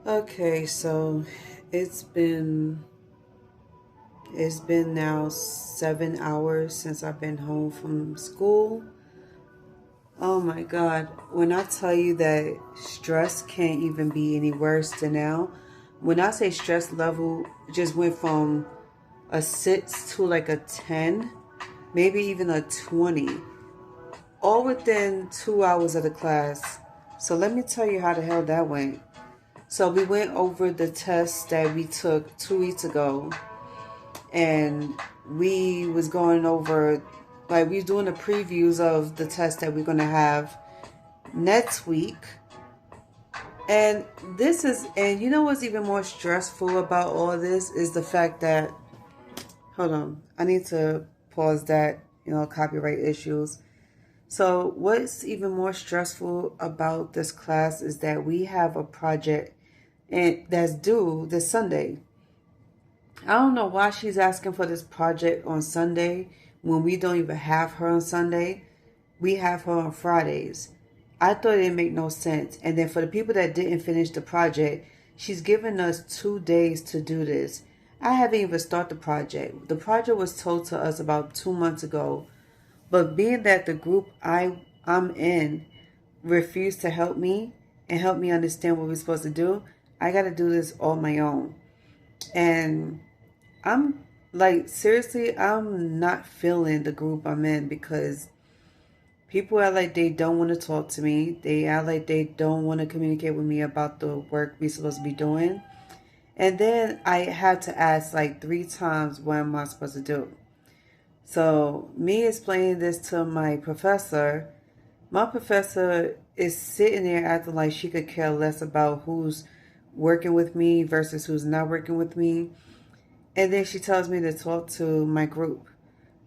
Okay, so it's been it's been now 7 hours since I've been home from school. Oh my God. When I tell you that stress can't even be any worse than now, when I say stress level just went from a 6 to like a 10, maybe even a 20, all within 2 hours of the class. So let me tell you how the hell that went. So we went over the test that we took 2 weeks ago, and we was going over, like, we was doing the previews of the test that we're gonna have next week. And and you know what's even more stressful about all this is the fact that, hold on, I need to pause that, copyright issues. So what's even more stressful about this class is that we have a project and that's due this Sunday. I don't know why she's asking for this project on Sunday when we don't even have her on Sunday. We have her on Fridays. I thought it didn't make no sense. And then for the people that didn't finish the project, she's given us 2 days to do this. I haven't even started the project. The project was told to us about 2 months ago. But being that the group I'm in refused to help me and help me understand what we're supposed to do, I got to do this on my own. And I'm like, seriously, I'm not feeling the group I'm in because people act like they don't want to talk to me. They act like they don't want to communicate with me about the work we're supposed to be doing. And then I had to ask like 3 times, what am I supposed to do? So, me explaining this to my professor is sitting there acting like she could care less about who's working with me versus who's not working with me. And then she tells me to talk to my group.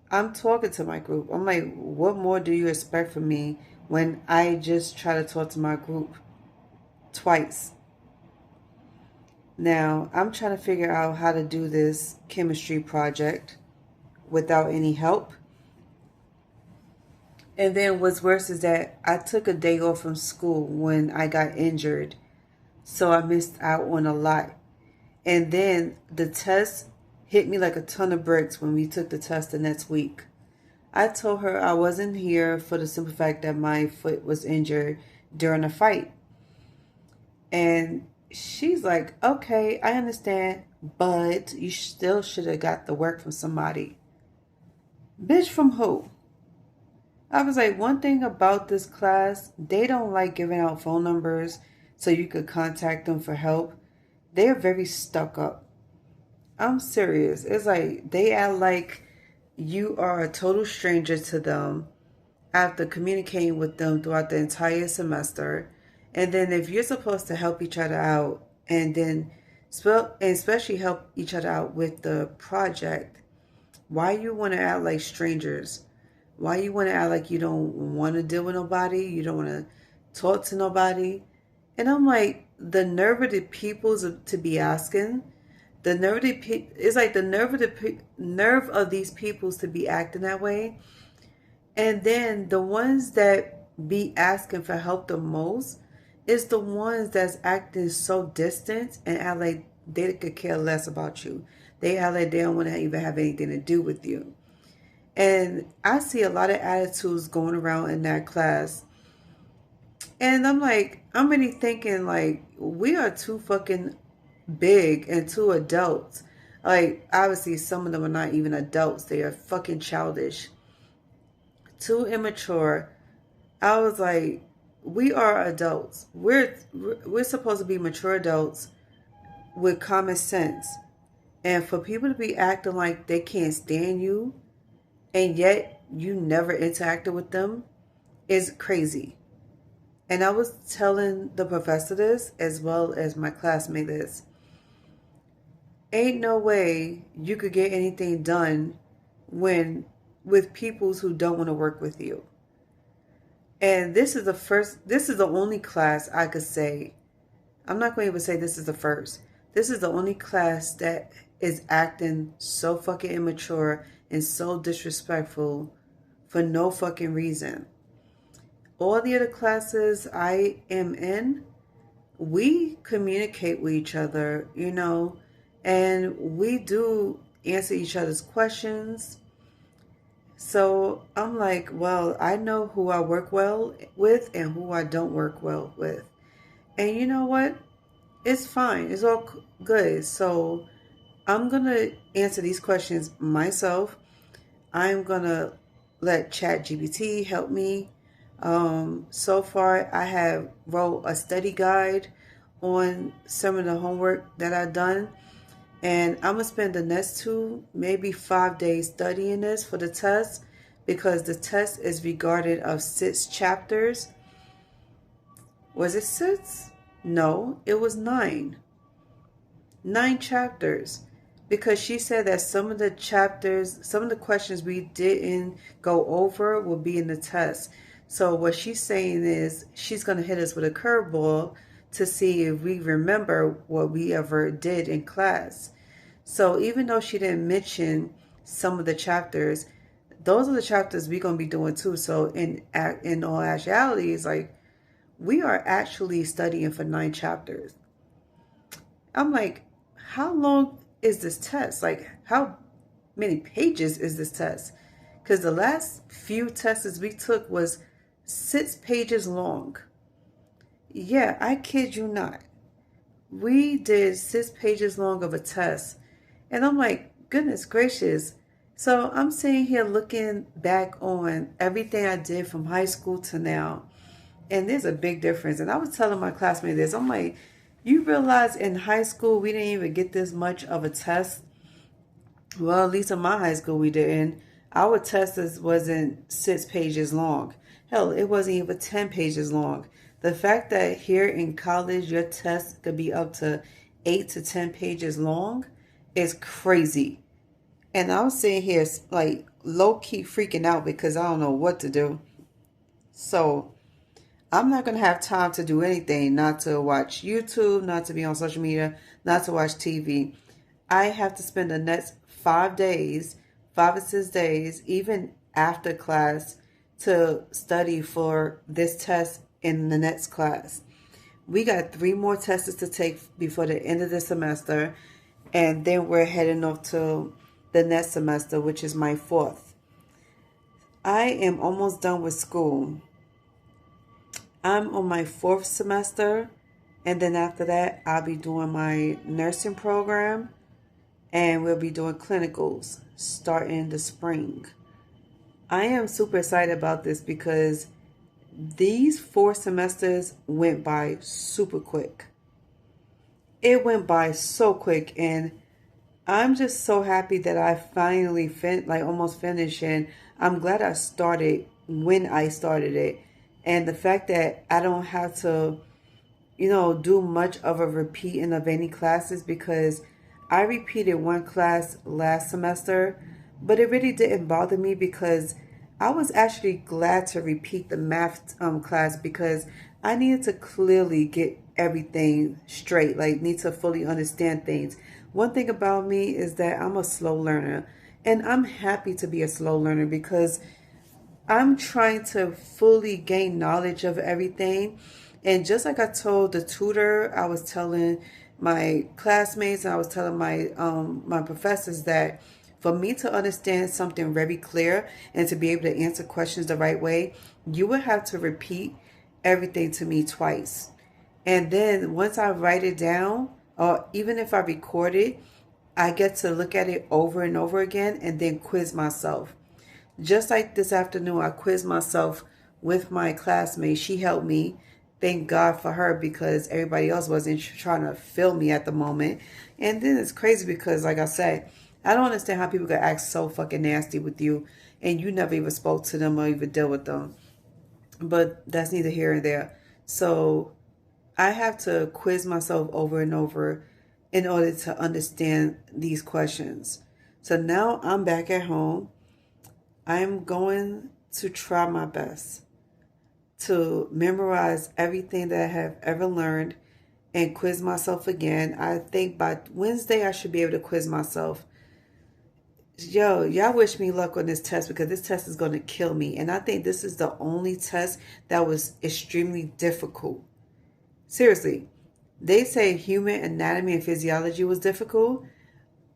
I'm talking to my group. I'm like, what more do you expect from me when I just try to talk to my group twice? Now, I'm trying to figure out how to do this chemistry project without any help. And then what's worse is that I took a day off from school when I got injured. So I missed out on a lot. And then the test hit me like a ton of bricks when we took the test the next week. I told her I wasn't here for the simple fact that my foot was injured during a fight. And she's like, okay, I understand, but you still should have got the work from somebody. Bitch, from who? I was like, one thing about this class, they don't like giving out phone numbers so you could contact them for help. They're very stuck up. I'm serious. It's like they act like you are a total stranger to them after communicating with them throughout the entire semester. And then if you're supposed to help each other out and then especially help each other out with the project, why you want to act like strangers? Why you want to act like you don't want to deal with nobody? You don't want to talk to nobody? And I'm like, the nerve of the peoples to be asking, the nerve of it's like the nerve of nerve of these peoples to be acting that way. And then the ones that be asking for help the most is the ones that's acting so distant and act like they could care less about you. They act like they don't want to even have anything to do with you. And I see a lot of attitudes going around in that class. And I'm like, I'm really thinking like we are too fucking big and too adults. Like obviously some of them are not even adults. They are fucking childish. Too immature. I was like, we are adults. We're supposed to be mature adults with common sense. And for people to be acting like they can't stand you and yet you never interacted with them is crazy. And I was telling the professor this as well as my classmate this. Ain't no way you could get anything done when with peoples who don't want to work with you. And this is the only class I could say, I'm not going to even say this is the first. This is the only class that is acting so fucking immature and so disrespectful for no fucking reason. all the other classes I am in, we communicate with each other, and we do answer each other's questions. So I'm like, well, I know who I work well with and who I don't work well with. And you know what? It's fine. It's all good. So I'm going to answer these questions myself. I'm going to let ChatGPT help me. So far, I have wrote a study guide on some of the homework that I've done. And I'm going to spend the next 2, maybe 5 days studying this for the test, because the test is regarded of 6 chapters. Was it 6? No, it was 9. 9 chapters. Because she said that some of the chapters, some of the questions we didn't go over will be in the test. So what she's saying is she's going to hit us with a curveball to see if we remember what we ever did in class. So even though she didn't mention some of the chapters, those are the chapters we're going to be doing too. So in all actuality, it's like we are actually studying for 9 chapters. I'm like, how long is this test? Like, how many pages is this test? Because the last few tests we took was 6 pages long. Yeah, I kid you not. We did 6 pages long of a test. And I'm like, goodness gracious. So I'm sitting here looking back on everything I did from high school to now. And there's a big difference. And I was telling my classmate this. I'm like, you realize in high school we didn't even get this much of a test? Well, at least in my high school we didn't. Our test wasn't 6 pages long. Hell, it wasn't even 10 pages long. The fact that here in college your test could be up to 8 to 10 pages long is crazy. And I was sitting here like low-key freaking out because I don't know what to do. So I'm not going to have time to do anything, not to watch YouTube, not to be on social media, not to watch TV. I have to spend the next 5 days, 5 or 6 days, even after class, to study for this test in the next class. We got 3 more tests to take before the end of the semester, and then we're heading off to the next semester, which is my 4th. I am almost done with school. I'm on my 4th semester, and then after that, I'll be doing my nursing program, and we'll be doing clinicals starting the spring. I am super excited about this because these 4 semesters went by super quick. It went by so quick, and I'm just so happy that I finally almost finished, and I'm glad I started when I started it. And the fact that I don't have to, do much of a repeating of any classes, because I repeated 1 class last semester, but it really didn't bother me because I was actually glad to repeat the math class because I needed to clearly get everything straight, like need to fully understand things. One thing about me is that I'm a slow learner, and I'm happy to be a slow learner because I'm trying to fully gain knowledge of everything. And just like I told the tutor, I was telling my classmates, and I was telling my professors that for me to understand something very clear and to be able to answer questions the right way, you would have to repeat everything to me twice. And then once I write it down, or even if I record it, I get to look at it over and over again and then quiz myself. Just like this afternoon, I quizzed myself with my classmate. She helped me. Thank God for her because everybody else wasn't trying to fill me at the moment. And then it's crazy because, like I said, I don't understand how people could act so fucking nasty with you and you never even spoke to them or even dealt with them. But that's neither here nor there. So I have to quiz myself over and over in order to understand these questions. So now I'm back at home. I'm going to try my best to memorize everything that I have ever learned and quiz myself again. I think by Wednesday I should be able to quiz myself. Yo, y'all wish me luck on this test because this test is going to kill me. And I think this is the only test that was extremely difficult. Seriously, they say human anatomy and physiology was difficult.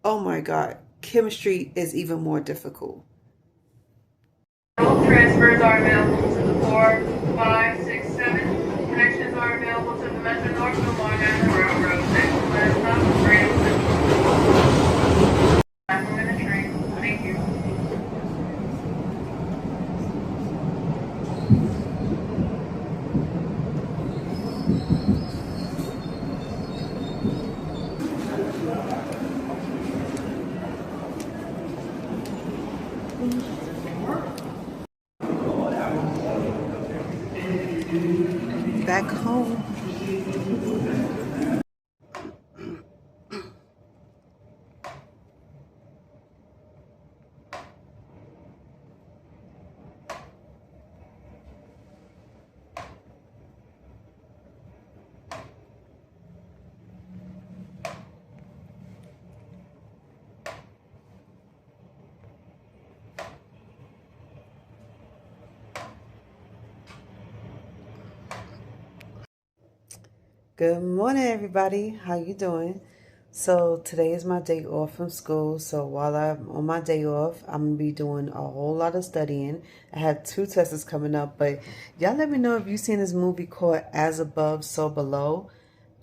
Oh my God, chemistry is even more difficult. All transfers are available to the 4, 5, 6, 7. Connections are available to the Metro North and Long Island Railroad. Next last stop, Grand Central. I'm in the train. Thank you. Back home. Good morning, everybody. How you doing? So today is my day off from school. So while I'm on my day off, I'm gonna be doing a whole lot of studying. I have 2 tests coming up, but y'all let me know if you've seen this movie called As Above, So Below.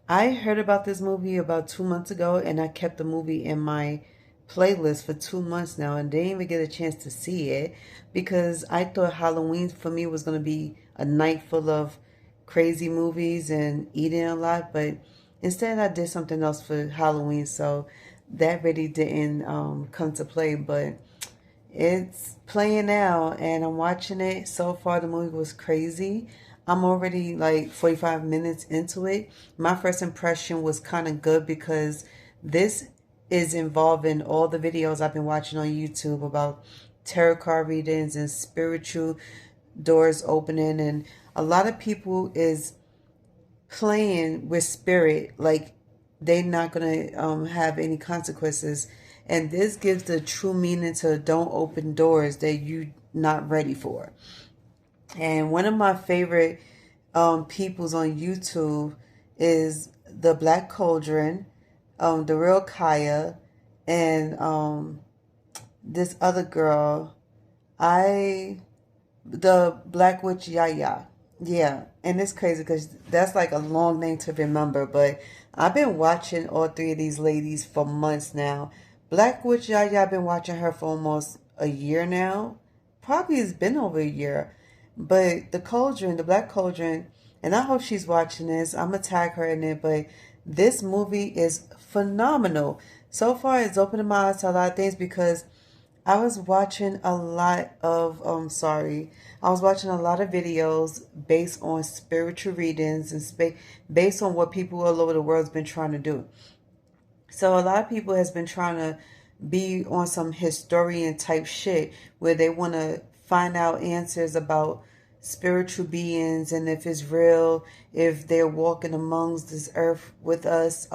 I heard about this movie about 2 months ago, and I kept the movie in my playlist for 2 months now, and didn't even get a chance to see it because I thought Halloween for me was gonna be a night full of crazy movies and eating a lot, but instead I did something else for Halloween, so that really didn't come to play. But it's playing now and I'm watching it. So far, the movie was crazy. I'm already like 45 minutes into it. My first impression was kind of good because this is involving all the videos I've been watching on YouTube about tarot card readings and spiritual doors opening. And a lot of people is playing with spirit like they're not gonna have any consequences, and this gives the true meaning to don't open doors that you not ready for. And one of my favorite peoples on YouTube is the Black Cauldron, the Real Kaya, and this other girl, I the Black Witch Yaya. Yeah, and it's crazy because that's like a long name to remember, but I've been watching all three of these ladies for months now. Black Witch Yaya, I've been watching her for almost a year now. Probably it's been over a year. But the Cauldron, the Black Cauldron, and I hope she's watching this. I'm gonna tag her in it, but this movie is phenomenal. So far, it's opening my eyes to a lot of things because I was watching a lot of I was watching a lot of videos based on spiritual readings and based on what people all over the world's been trying to do. So a lot of people has been trying to be on some historian type shit where they want to find out answers about spiritual beings and if it's real, if they're walking amongst this earth with us.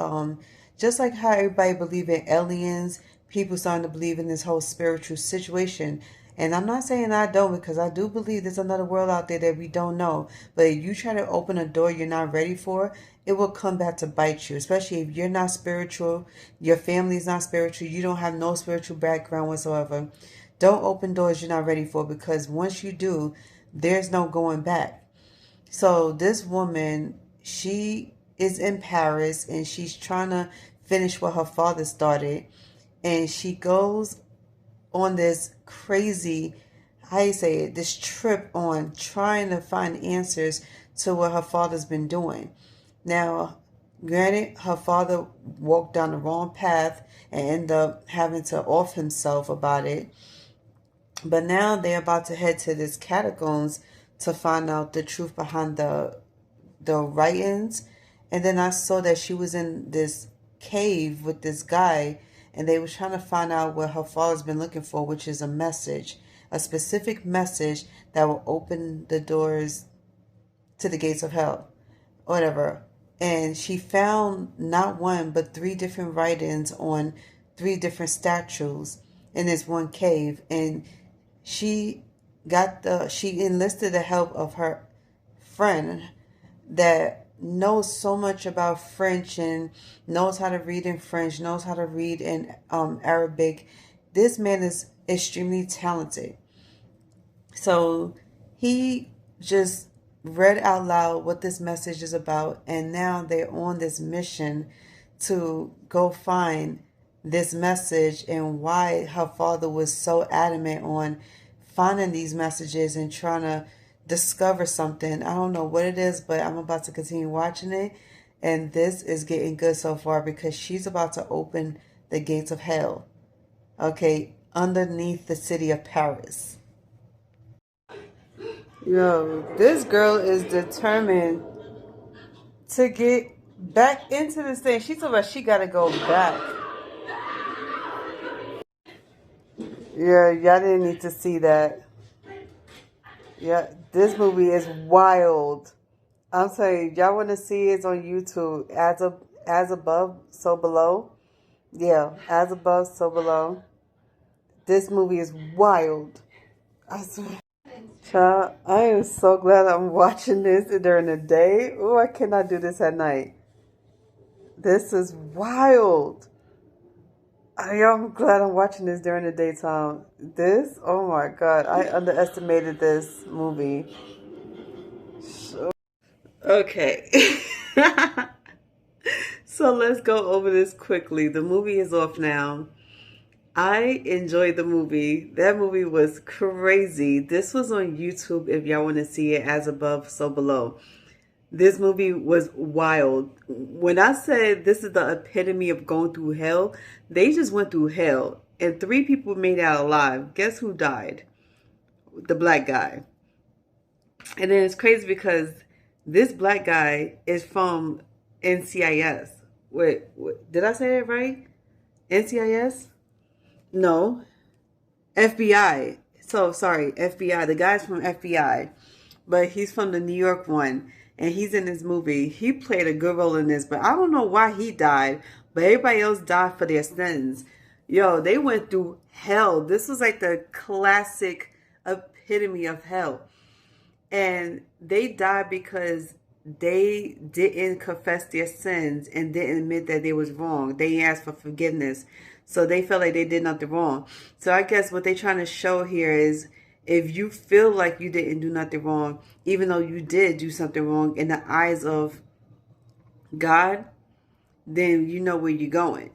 Just like how everybody believe in aliens, people starting to believe in this whole spiritual situation. And I'm not saying I don't, because I do believe there's another world out there that we don't know. But if you try to open a door you're not ready for, it will come back to bite you. Especially if you're not spiritual, your family's not spiritual, you don't have no spiritual background whatsoever. Don't open doors you're not ready for, because once you do, there's no going back. So this woman, she is in Paris and she's trying to finish what her father started. And she goes on this crazy, how you say it, this trip on trying to find answers to what her father's been doing. Now, granted, her father walked down the wrong path and ended up having to off himself about it. But now they're about to head to this catacombs to find out the truth behind the writings. And then I saw that she was in this cave with this guy, and they were trying to find out what her father's been looking for, which is a message, a specific message that will open the doors to the gates of hell, whatever. And she found not one but three different writings on three different statues, in this one cave, and she she enlisted the help of her friend that knows so much about French and knows how to read in French, knows how to read in Arabic. This man is extremely talented. So he just read out loud what this message is about, and now they're on this mission to go find this message and why her father was so adamant on finding these messages and trying to discover something. I don't know what it is, but I'm about to continue watching it. And this is getting good so far because she's about to open the gates of hell. Okay, underneath the city of Paris. Yo, this girl is determined to get back into this thing. She told us she gotta go back. Yeah, y'all didn't need to see that. Yeah, this movie is wild. I'm saying, y'all want to see it on YouTube. As above, so below. Yeah, as above, so below. This movie is wild. I swear. Child, I am so glad I'm watching this during the day. Oh, I cannot do this at night. This is wild. I'm glad I'm watching this during the daytime. This, oh my God, I underestimated this movie. Okay. So let's go over this quickly. The movie is off now. I enjoyed the movie. That movie was crazy. This was on YouTube if y'all want to see it, as above, so below. This movie was wild. When I said this is the epitome of going through hell, they just went through hell. And 3 people made out alive. Guess who died? The black guy. And then it's crazy because this black guy is from NCIS. Wait, did I say it right? NCIS? No. FBI. So, sorry, FBI. The guy's from FBI. But he's from the New York one. And he's in this movie. He played a good role in this. But I don't know why he died. But everybody else died for their sins. Yo, they went through hell. This was like the classic epitome of hell. And they died because they didn't confess their sins and didn't admit that they was wrong. They asked for forgiveness. So they felt like they did nothing wrong. So I guess what they're trying to show here is if you feel like you didn't do nothing wrong, even though you did do something wrong in the eyes of God, then you know where you're going.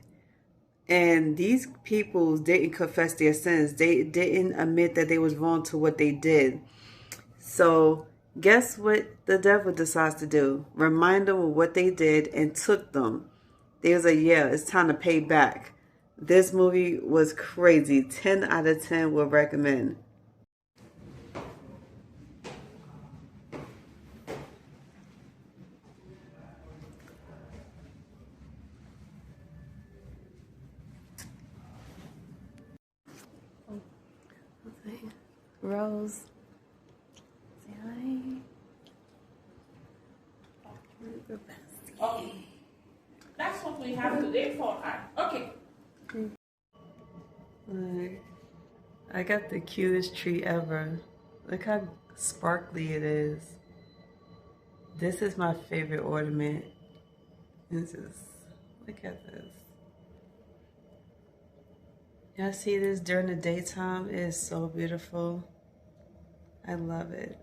And these people didn't confess their sins. They didn't admit that they was wrong to what they did. So guess what the devil decides to do? Remind them of what they did and took them. They was like, yeah, it's time to pay back. This movie was crazy. 10 out of 10 would recommend. Rose. Say hi. Okay. That's what we have today for her. Okay. Look, I got the cutest tree ever. Look how sparkly it is. This is my favorite ornament. This is, look at this. Y'all see this during the daytime? It is so beautiful. I love it.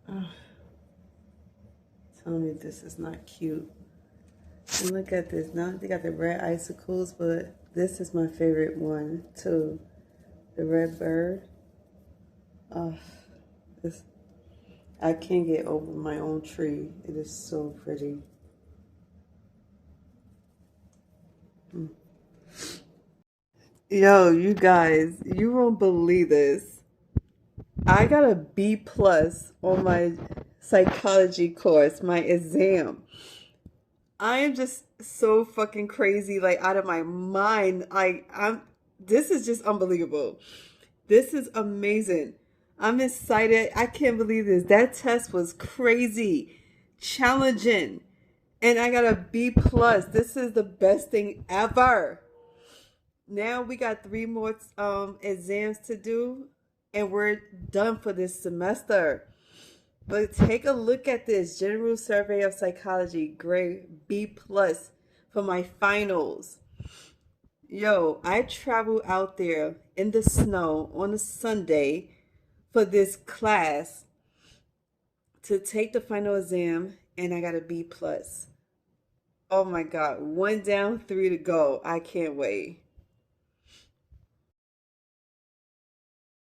Oh. Tell me this is not cute. And look at this. Now they got the red icicles, but this is my favorite one too. The red bird. Oh, this, I can't get over my own tree. It is so pretty. Yo, you guys, you won't believe this. I got a B plus on my psychology course, my exam. I am just so fucking crazy, like out of my mind. This is just unbelievable. This is amazing. I'm excited. I can't believe this. That test was crazy, challenging. And I got a B plus. This is the best thing ever. Now we got 3 more exams to do, and we're done for this semester. But take a look at this General Survey of Psychology, grade B plus for my finals. Yo, I traveled out there in the snow on a Sunday for this class to take the final exam, and I got a B plus. Oh my God, 1 down, 3 to go. I can't wait.